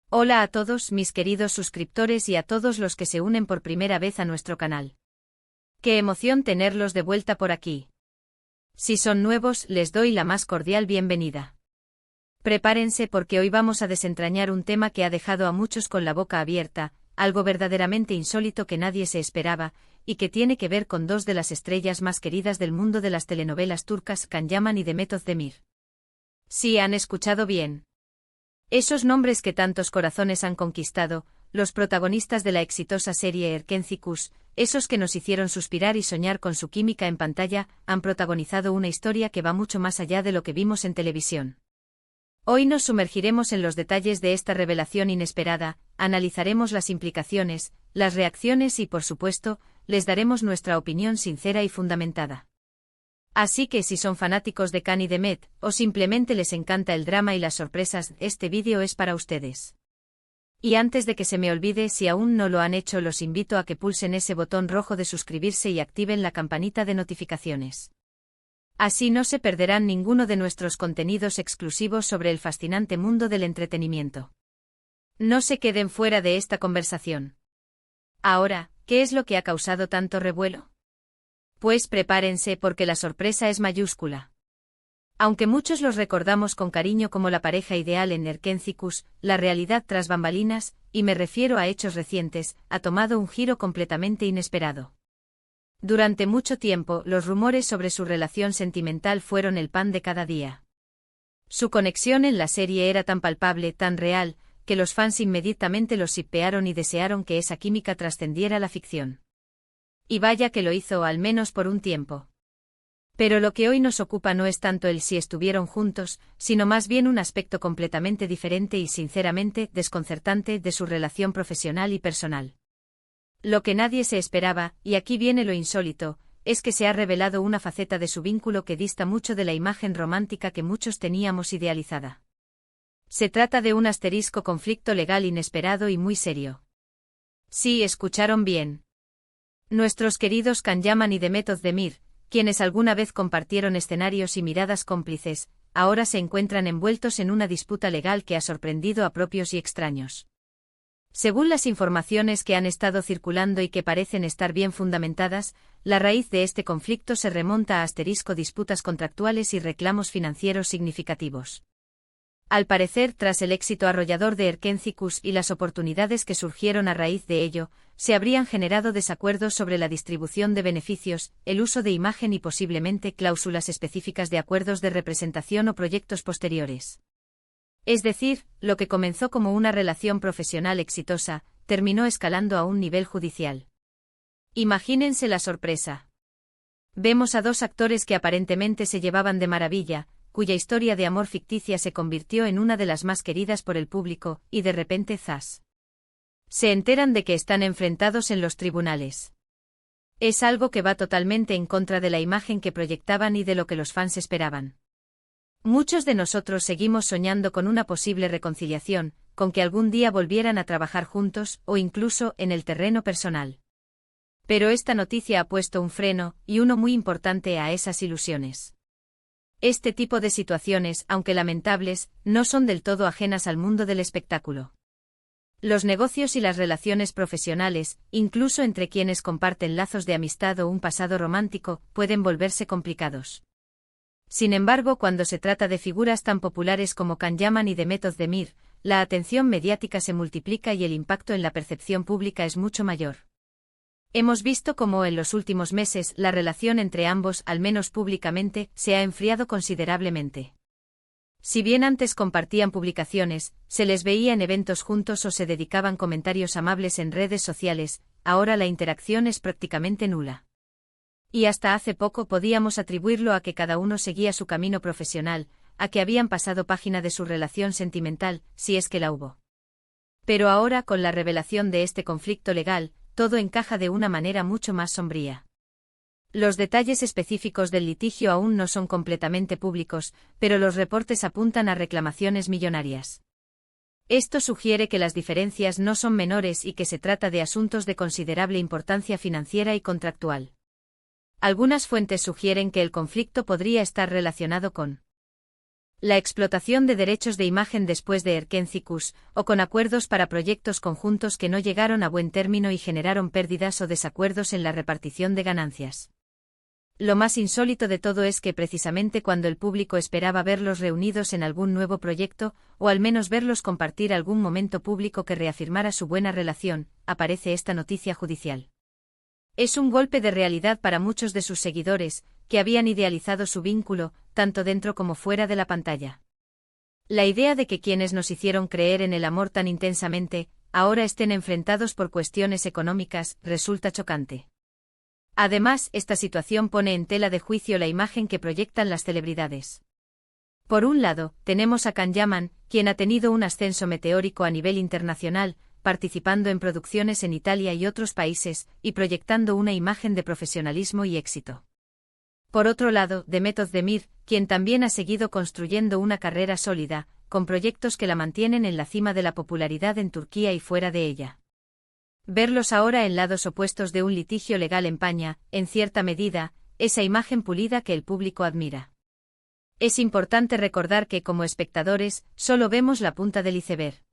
Hola a todos mis queridos suscriptores y a todos los que se unen por primera vez a nuestro canal. ¡Qué emoción tenerlos de vuelta por aquí! Si son nuevos, les doy la más cordial bienvenida. Prepárense porque hoy vamos a desentrañar un tema que ha dejado a muchos con la boca abierta, algo verdaderamente insólito que nadie se esperaba, y que tiene que ver con dos de las estrellas más queridas del mundo de las telenovelas turcas, Can Yaman y Demet Özdemir. Sí, han escuchado bien. Esos nombres que tantos corazones han conquistado, los protagonistas de la exitosa serie Erkenci, esos que nos hicieron suspirar y soñar con su química en pantalla, han protagonizado una historia que va mucho más allá de lo que vimos en televisión. Hoy nos sumergiremos en los detalles de esta revelación inesperada, analizaremos las implicaciones, las reacciones y, por supuesto, les daremos nuestra opinión sincera y fundamentada. Así que si son fanáticos de Can y Demet, o simplemente les encanta el drama y las sorpresas, este vídeo es para ustedes. Y antes de que se me olvide, si aún no lo han hecho, los invito a que pulsen ese botón rojo de suscribirse y activen la campanita de notificaciones. Así no se perderán ninguno de nuestros contenidos exclusivos sobre el fascinante mundo del entretenimiento. No se queden fuera de esta conversación. Ahora, ¿qué es lo que ha causado tanto revuelo? Pues prepárense porque la sorpresa es mayúscula. Aunque muchos los recordamos con cariño como la pareja ideal en Erkenci, la realidad tras bambalinas, y me refiero a hechos recientes, ha tomado un giro completamente inesperado. Durante mucho tiempo, los rumores sobre su relación sentimental fueron el pan de cada día. Su conexión en la serie era tan palpable, tan real, que los fans inmediatamente los shippearon y desearon que esa química trascendiera la ficción. Y vaya que lo hizo, al menos por un tiempo. Pero lo que hoy nos ocupa no es tanto el si estuvieron juntos, sino más bien un aspecto completamente diferente y sinceramente desconcertante de su relación profesional y personal. Lo que nadie se esperaba, y aquí viene lo insólito, es que se ha revelado una faceta de su vínculo que dista mucho de la imagen romántica que muchos teníamos idealizada. Se trata de un asterisco conflicto legal inesperado y muy serio. Sí, escucharon bien. Nuestros queridos Can Yaman y Demet Özdemir, quienes alguna vez compartieron escenarios y miradas cómplices, ahora se encuentran envueltos en una disputa legal que ha sorprendido a propios y extraños. Según las informaciones que han estado circulando y que parecen estar bien fundamentadas, la raíz de este conflicto se remonta a disputas contractuales y reclamos financieros significativos. Al parecer, tras el éxito arrollador de Erkenci y las oportunidades que surgieron a raíz de ello, se habrían generado desacuerdos sobre la distribución de beneficios, el uso de imagen y posiblemente cláusulas específicas de acuerdos de representación o proyectos posteriores. Es decir, lo que comenzó como una relación profesional exitosa, terminó escalando a un nivel judicial. Imagínense la sorpresa. Vemos a dos actores que aparentemente se llevaban de maravilla, cuya historia de amor ficticia se convirtió en una de las más queridas por el público, y de repente ¡zas! Se enteran de que están enfrentados en los tribunales. Es algo que va totalmente en contra de la imagen que proyectaban y de lo que los fans esperaban. Muchos de nosotros seguimos soñando con una posible reconciliación, con que algún día volvieran a trabajar juntos, o incluso en el terreno personal. Pero esta noticia ha puesto un freno, y uno muy importante, a esas ilusiones. Este tipo de situaciones, aunque lamentables, no son del todo ajenas al mundo del espectáculo. Los negocios y las relaciones profesionales, incluso entre quienes comparten lazos de amistad o un pasado romántico, pueden volverse complicados. Sin embargo, cuando se trata de figuras tan populares como Can Yaman y Demet Özdemir, la atención mediática se multiplica y el impacto en la percepción pública es mucho mayor. Hemos visto cómo en los últimos meses la relación entre ambos, al menos públicamente, se ha enfriado considerablemente. Si bien antes compartían publicaciones, se les veía en eventos juntos o se dedicaban comentarios amables en redes sociales, ahora la interacción es prácticamente nula. Y hasta hace poco podíamos atribuirlo a que cada uno seguía su camino profesional, a que habían pasado página de su relación sentimental, si es que la hubo. Pero ahora, con la revelación de este conflicto legal, todo encaja de una manera mucho más sombría. Los detalles específicos del litigio aún no son completamente públicos, pero los reportes apuntan a reclamaciones millonarias. Esto sugiere que las diferencias no son menores y que se trata de asuntos de considerable importancia financiera y contractual. Algunas fuentes sugieren que el conflicto podría estar relacionado con La explotación de derechos de imagen después de Erkencicus, o con acuerdos para proyectos conjuntos que no llegaron a buen término y generaron pérdidas o desacuerdos en la repartición de ganancias. Lo más insólito de todo es que precisamente cuando el público esperaba verlos reunidos en algún nuevo proyecto, o al menos verlos compartir algún momento público que reafirmara su buena relación, aparece esta noticia judicial. Es un golpe de realidad para muchos de sus seguidores, que habían idealizado su vínculo, tanto dentro como fuera de la pantalla. La idea de que quienes nos hicieron creer en el amor tan intensamente, ahora estén enfrentados por cuestiones económicas, resulta chocante. Además, esta situación pone en tela de juicio la imagen que proyectan las celebridades. Por un lado, tenemos a Can Yaman, quien ha tenido un ascenso meteórico a nivel internacional, participando en producciones en Italia y otros países, y proyectando una imagen de profesionalismo y éxito. Por otro lado, Demet Özdemir, quien también ha seguido construyendo una carrera sólida, con proyectos que la mantienen en la cima de la popularidad en Turquía y fuera de ella. Verlos ahora en lados opuestos de un litigio legal empaña, en cierta medida, esa imagen pulida que el público admira. Es importante recordar que, como espectadores, solo vemos la punta del iceberg.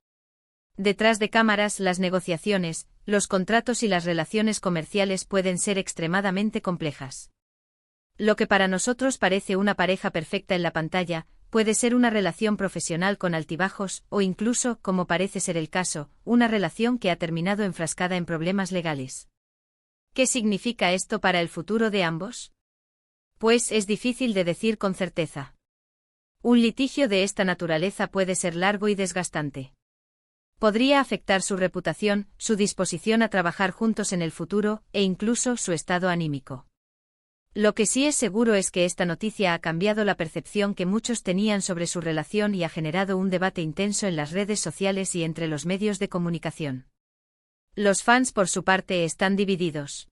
Detrás de cámaras, las negociaciones, los contratos y las relaciones comerciales pueden ser extremadamente complejas. Lo que para nosotros parece una pareja perfecta en la pantalla, puede ser una relación profesional con altibajos, o incluso, como parece ser el caso, una relación que ha terminado enfrascada en problemas legales. ¿Qué significa esto para el futuro de ambos? Pues es difícil de decir con certeza. Un litigio de esta naturaleza puede ser largo y desgastante. Podría afectar su reputación, su disposición a trabajar juntos en el futuro, e incluso su estado anímico. Lo que sí es seguro es que esta noticia ha cambiado la percepción que muchos tenían sobre su relación y ha generado un debate intenso en las redes sociales y entre los medios de comunicación. Los fans, por su parte, están divididos.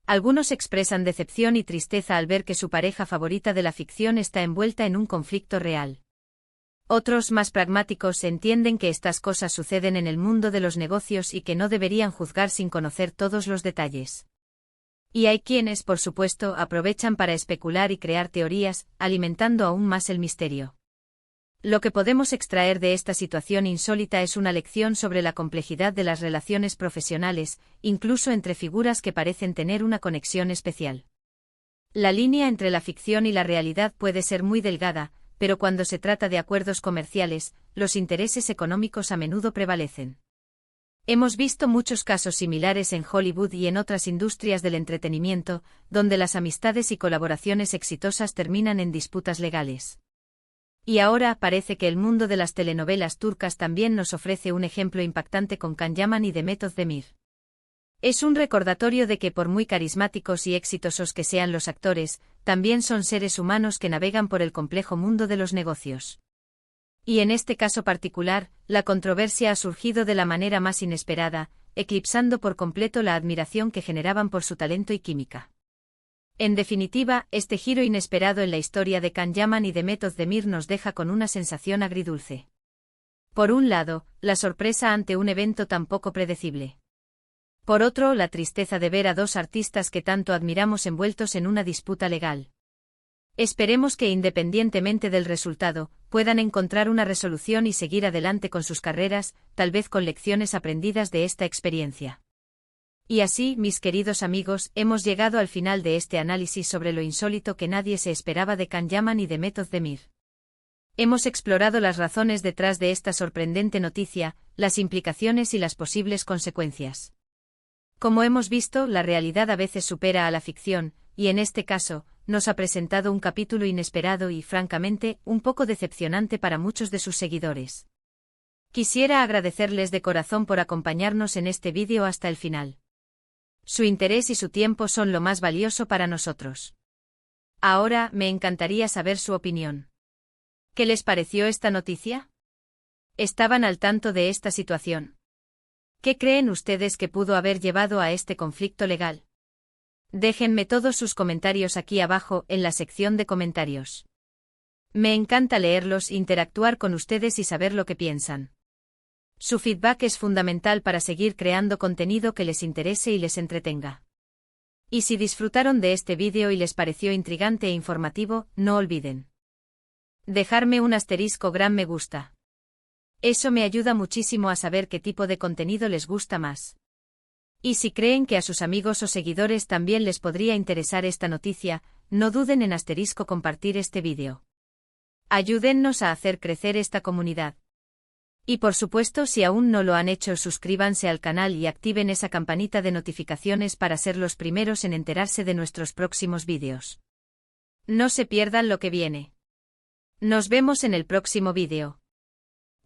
Algunos expresan decepción y tristeza al ver que su pareja favorita de la ficción está envuelta en un conflicto real. Otros, más pragmáticos, entienden que estas cosas suceden en el mundo de los negocios y que no deberían juzgar sin conocer todos los detalles. Y hay quienes, por supuesto, aprovechan para especular y crear teorías, alimentando aún más el misterio. Lo que podemos extraer de esta situación insólita es una lección sobre la complejidad de las relaciones profesionales, incluso entre figuras que parecen tener una conexión especial. La línea entre la ficción y la realidad puede ser muy delgada, pero cuando se trata de acuerdos comerciales, los intereses económicos a menudo prevalecen. Hemos visto muchos casos similares en Hollywood y en otras industrias del entretenimiento, donde las amistades y colaboraciones exitosas terminan en disputas legales. Y ahora parece que el mundo de las telenovelas turcas también nos ofrece un ejemplo impactante con Can Yaman y Demet Özdemir. Es un recordatorio de que por muy carismáticos y exitosos que sean los actores, también son seres humanos que navegan por el complejo mundo de los negocios. Y en este caso particular, la controversia ha surgido de la manera más inesperada, eclipsando por completo la admiración que generaban por su talento y química. En definitiva, este giro inesperado en la historia de Can Yaman y Demet Özdemir nos deja con una sensación agridulce. Por un lado, la sorpresa ante un evento tan poco predecible. Por otro, la tristeza de ver a dos artistas que tanto admiramos envueltos en una disputa legal. Esperemos que, independientemente del resultado, puedan encontrar una resolución y seguir adelante con sus carreras, tal vez con lecciones aprendidas de esta experiencia. Y así, mis queridos amigos, hemos llegado al final de este análisis sobre lo insólito que nadie se esperaba de Can Yaman y Demet Özdemir. Hemos explorado las razones detrás de esta sorprendente noticia, las implicaciones y las posibles consecuencias. Como hemos visto, la realidad a veces supera a la ficción, y en este caso, nos ha presentado un capítulo inesperado y, francamente, un poco decepcionante para muchos de sus seguidores. Quisiera agradecerles de corazón por acompañarnos en este vídeo hasta el final. Su interés y su tiempo son lo más valioso para nosotros. Ahora, me encantaría saber su opinión. ¿Qué les pareció esta noticia? ¿Estaban al tanto de esta situación? ¿Qué creen ustedes que pudo haber llevado a este conflicto legal? Déjenme todos sus comentarios aquí abajo, en la sección de comentarios. Me encanta leerlos, interactuar con ustedes y saber lo que piensan. Su feedback es fundamental para seguir creando contenido que les interese y les entretenga. Y si disfrutaron de este vídeo y les pareció intrigante e informativo, no olviden Dejarme un asterisco gran me gusta. Eso me ayuda muchísimo a saber qué tipo de contenido les gusta más. Y si creen que a sus amigos o seguidores también les podría interesar esta noticia, no duden en asterisco compartir este vídeo. Ayúdennos a hacer crecer esta comunidad. Y por supuesto, si aún no lo han hecho, suscríbanse al canal y activen esa campanita de notificaciones para ser los primeros en enterarse de nuestros próximos vídeos. No se pierdan lo que viene. Nos vemos en el próximo vídeo.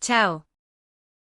Chao.